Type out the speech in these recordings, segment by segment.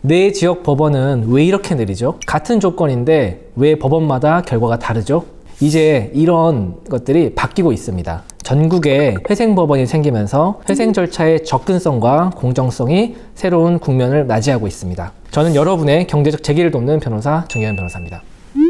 내 지역 법원은 왜 이렇게 느리죠? 같은 조건인데 왜 법원마다 결과가 다르죠? 이제 이런 것들이 바뀌고 있습니다. 전국에 회생법원이 생기면서 회생 절차의 접근성과 공정성이 새로운 국면을 맞이하고 있습니다. 저는 여러분의 경제적 재기를 돕는 변호사 정혜연 변호사입니다.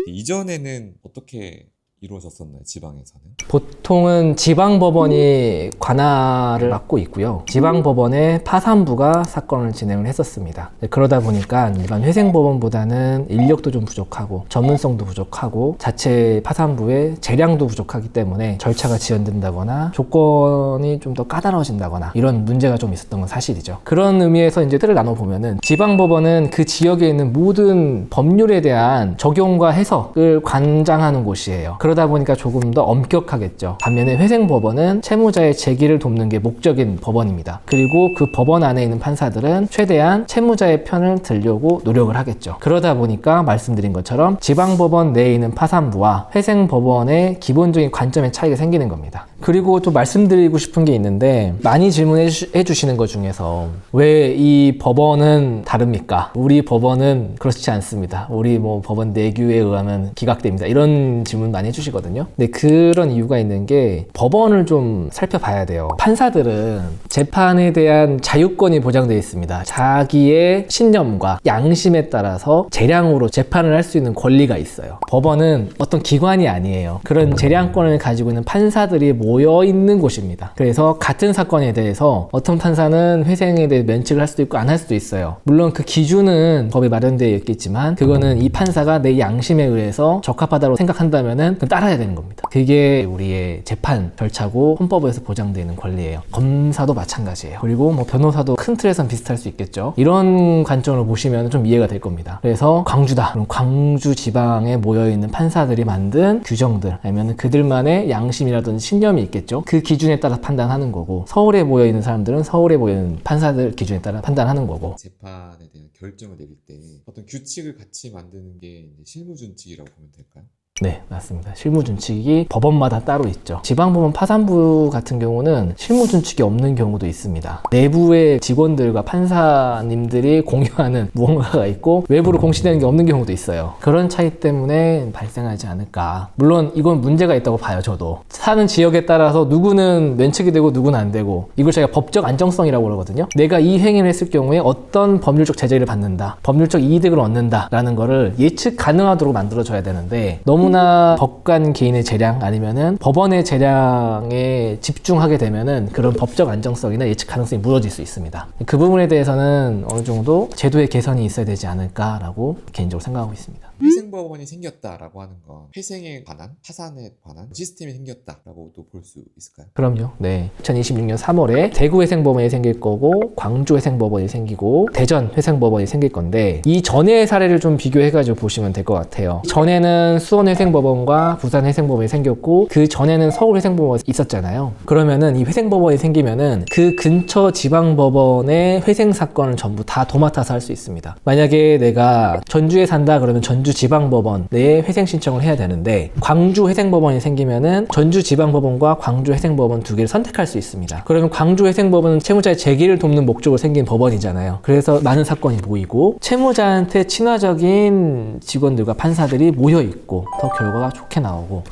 이전에는 어떻게 이루어졌었나요? 지방에서는? 보통은 지방법원이 관할을 맡고 있고요. 지방법원의 파산부가 사건을 진행을 했었습니다. 그러다 보니까 일반 회생법원보다는 인력도 좀 부족하고 전문성도 부족하고 자체 파산부의 재량도 부족하기 때문에 절차가 지연된다거나 조건이 좀 더 까다로워진다거나 이런 문제가 좀 있었던 건 사실이죠. 그런 의미에서 이제 틀을 나눠보면은 지방법원은 그 지역에 있는 모든 법률에 대한 적용과 해석을 관장하는 곳이에요. 그러다 보니까 조금 더 엄격하겠죠. 반면에 회생법원은 채무자의 재기를 돕는 게 목적인 법원입니다. 그리고 그 법원 안에 있는 판사들은 최대한 채무자의 편을 들려고 노력을 하겠죠. 그러다 보니까 말씀드린 것처럼 지방법원 내에 있는 파산부와 회생법원의 기본적인 관점의 차이가 생기는 겁니다. 그리고 또 말씀드리고 싶은 게 있는데 많이 질문해 주시는 것 중에서 왜 이 법원은 다릅니까? 우리 법원은 그렇지 않습니다. 우리 뭐 법원 내규에 의하면 기각됩니다. 이런 질문 많이 해주시거든요. 근데 그런 이유가 있는 게 법원을 좀 살펴봐야 돼요. 판사들은 재판에 대한 자유권이 보장되어 있습니다. 자기의 신념과 양심에 따라서 재량으로 재판을 할 수 있는 권리가 있어요. 법원은 어떤 기관이 아니에요. 그런 재량권을 가지고 있는 판사들이 모여 있는 곳입니다. 그래서 같은 사건에 대해서 어떤 판사는 회생에 대해 면책을 할 수도 있고 안 할 수도 있어요. 물론 그 기준은 법에 마련되어 있겠지만 그거는 이 판사가 내 양심에 의해서 적합하다고 생각한다면은 그럼 따라야 되는 겁니다. 그게 우리의 재판 절차고 헌법에서 보장되어 있는 권리예요. 검사도 마찬가지예요. 그리고 뭐 변호사도 큰 틀에선 비슷할 수 있겠죠. 이런 관점으로 보시면 좀 이해가 될 겁니다. 그래서 광주다. 그럼 광주 지방에 모여있는 판사들이 만든 규정들 아니면 그들만의 양심이라든지 신념이 있겠죠. 그 기준에 따라 판단하는 거고 서울에 모여있는 사람들은 서울에 모여있는 판사들 기준에 따라 판단하는 거고 재판에 대한 결정을 내릴 때 어떤 규칙을 같이 만드는 게 이제 실무준칙이라고 보면 될까요? 네, 맞습니다. 실무준칙이 법원마다 따로 있죠. 지방법원 파산부 같은 경우는 실무준칙이 없는 경우도 있습니다. 내부의 직원들과 판사님들이 공유하는 무언가가 있고 외부로 공시되는 게 없는 경우도 있어요. 그런 차이 때문에 발생하지 않을까. 물론 이건 문제가 있다고 봐요, 저도. 사는 지역에 따라서 누구는 면책이 되고 누구는 안 되고 이걸 저희가 법적 안정성이라고 그러거든요. 내가 이 행위를 했을 경우에 어떤 법률적 제재를 받는다, 법률적 이득을 얻는다 라는 거를 예측 가능하도록 만들어줘야 되는데 너무나 법관 개인의 재량 아니면은 법원의 재량에 집중하게 되면은 그런 법적 안정성이나 예측 가능성이 무너질 수 있습니다. 그 부분에 대해서는 어느 정도 제도의 개선이 있어야 되지 않을까라고 개인적으로 생각하고 있습니다. 회생법원이 생겼다라고 하는 건 회생에 관한, 파산에 관한 시스템이 생겼다라고도 볼 수 있을까요? 그럼요. 네. 2026년 3월에 대구 회생법원이 생길 거고 광주 회생법원이 생기고 대전 회생법원이 생길 건데 이 전의 사례를 좀 비교해가지고 보시면 될 것 같아요. 전에는 수원 회생법원과 부산 회생법원이 생겼고 그 전에는 서울 회생법원이 있었잖아요. 그러면은 이 회생법원이 생기면은 그 근처 지방법원의 회생 사건을 전부 다 도맡아서 할 수 있습니다. 만약에 내가 전주에 산다 그러면 전주 지방법원 내에 회생 신청을 해야 되는데 광주 회생법원이 생기면은 전주 지방법원과 광주 회생법원 두 개를 선택할 수 있습니다. 그러면 광주 회생법원은 채무자의 재기를 돕는 목적으로 생긴 법원이잖아요. 그래서 많은 사건이 모이고 채무자한테 친화적인 직원들과 판사들이 모여 있고 더 결과가 좋게 나오고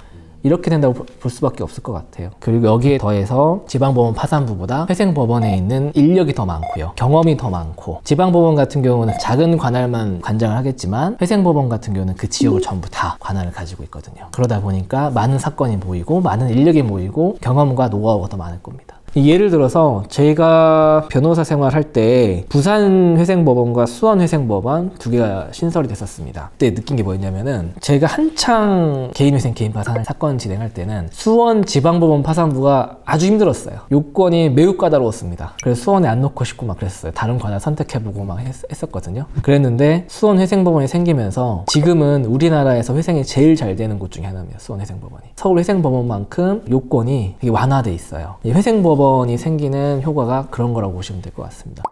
이렇게 된다고 볼 수밖에 없을 것 같아요. 그리고 여기에 더해서 지방법원 파산부보다 회생법원에 있는 인력이 더 많고요. 경험이 더 많고 지방법원 같은 경우는 작은 관할만 관장을 하겠지만 회생법원 같은 경우는 그 지역을 전부 다 관할을 가지고 있거든요. 그러다 보니까 많은 사건이 모이고 많은 인력이 모이고 경험과 노하우가 더 많을 겁니다. 예를 들어서 제가 변호사 생활할 때 부산 회생법원과 수원 회생법원 두 개가 신설이 됐었습니다. 그때 느낀 게 뭐였냐면은 제가 한창 개인회생 개인 파산 사건 진행할 때는 수원 지방법원 파산부가 아주 힘들었어요. 요건이 매우 까다로웠습니다. 그래서 수원에 안 놓고 싶고 막 그랬어요. 다른 관할 선택해보고 막 했었거든요. 그랬는데 수원 회생법원이 생기면서 지금은 우리나라에서 회생이 제일 잘 되는 곳 중에 하나입니다. 수원 회생법원이. 서울 회생법원만큼 요건이 되게 완화돼 있어요. 이 회생법원이 생기는 효과가 그런 거라고 보시면 될 것 같습니다.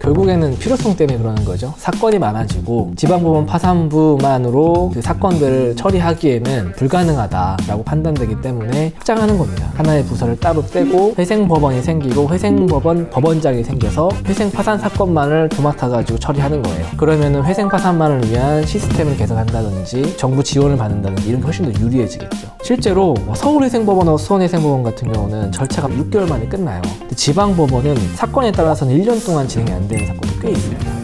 결국에는 필요성 때문에 그러는 거죠. 사건이 많아지고 지방법원 파산부만으로 그 사건들을 처리하기에는 불가능하다라고 판단되기 때문에 확장하는 겁니다. 하나의 부서를 따로 떼고 회생법원이 생기고 회생법원 법원장이 생겨서 회생파산 사건만을 도맡아가지고 처리하는 거예요. 그러면은 회생파산만을 위한 시스템을 개선한다든지 정부 지원을 받는다든지 이런 게 훨씬 더 유리해지겠죠. 실제로 서울회생법원하고 수원회생법원 같은 경우는 절차가 6개월 만에 끝나요. 근데 지방법원은 사건에 따라서는 1년 동안 진행이 안 되는 사건도 꽤 있습니다.